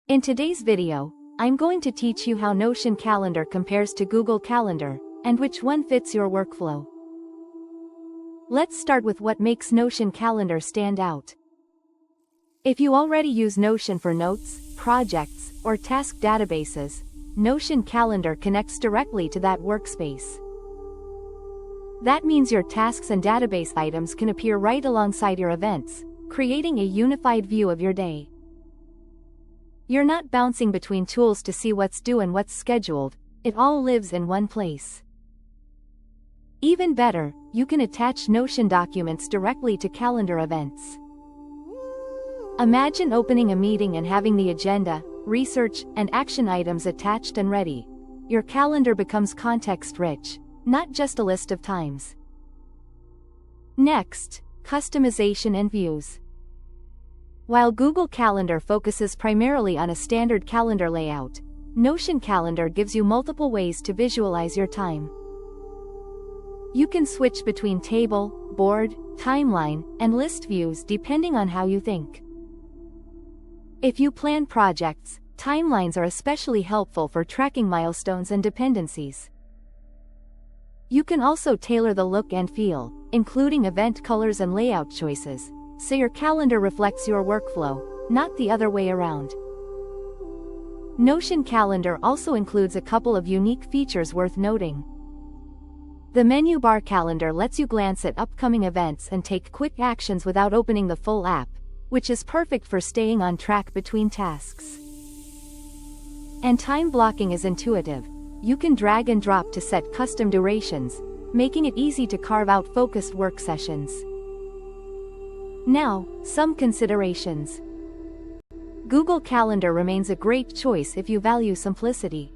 In today's video, I'm going to teach you how Notion Calendar compares to Google Calendar, and which one fits your workflow. Let's start with what makes Notion Calendar stand out. If you already use Notion for notes, projects, or task databases, Notion Calendar connects directly to that workspace. That means your tasks and database items can appear right alongside your events, creating a unified view of your day. You're not bouncing between tools to see what's due and what's scheduled, it all lives in one place. Even better, you can attach Notion documents directly to calendar events. Imagine opening a meeting and having the agenda, research, and action items attached and ready. Your calendar becomes context-rich, not just a list of times. Next, customization and views. While Google Calendar focuses primarily on a standard calendar layout, Notion Calendar gives you multiple ways to visualize your time. You can switch between table, board, timeline, and list views depending on how you think. If you plan projects, timelines are especially helpful for tracking milestones and dependencies. You can also tailor the look and feel, including event colors and layout choices, so your calendar reflects your workflow, not the other way around. Notion Calendar also includes a couple of unique features worth noting. The menu bar calendar lets you glance at upcoming events and take quick actions without opening the full app, which is perfect for staying on track between tasks. And time blocking is intuitive. You can drag and drop to set custom durations, making it easy to carve out focused work sessions. Now, some considerations. Google Calendar remains a great choice if you value simplicity.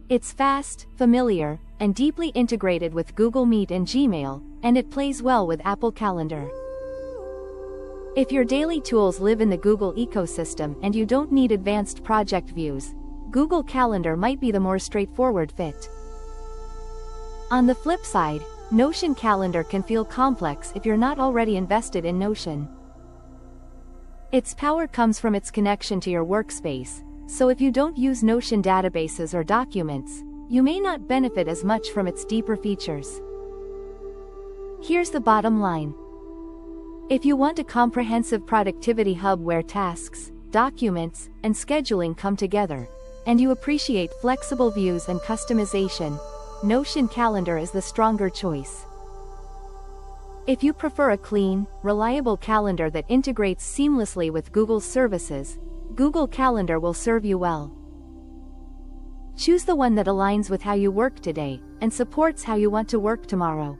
It's fast, familiar, and deeply integrated with Google Meet and Gmail, and it plays well with Apple Calendar. If your daily tools live in the Google ecosystem and you don't need advanced project views, Google Calendar might be the more straightforward fit. On the flip side, Notion Calendar can feel complex if you're not already invested in Notion. Its power comes from its connection to your workspace, so if you don't use Notion databases or documents, you may not benefit as much from its deeper features. Here's the bottom line. If you want a comprehensive productivity hub where tasks, documents, and scheduling come together, and you appreciate flexible views and customization, Notion Calendar is the stronger choice. If you prefer a clean, reliable calendar that integrates seamlessly with Google's services, Google Calendar will serve you well. Choose the one that aligns with how you work today, and supports how you want to work tomorrow.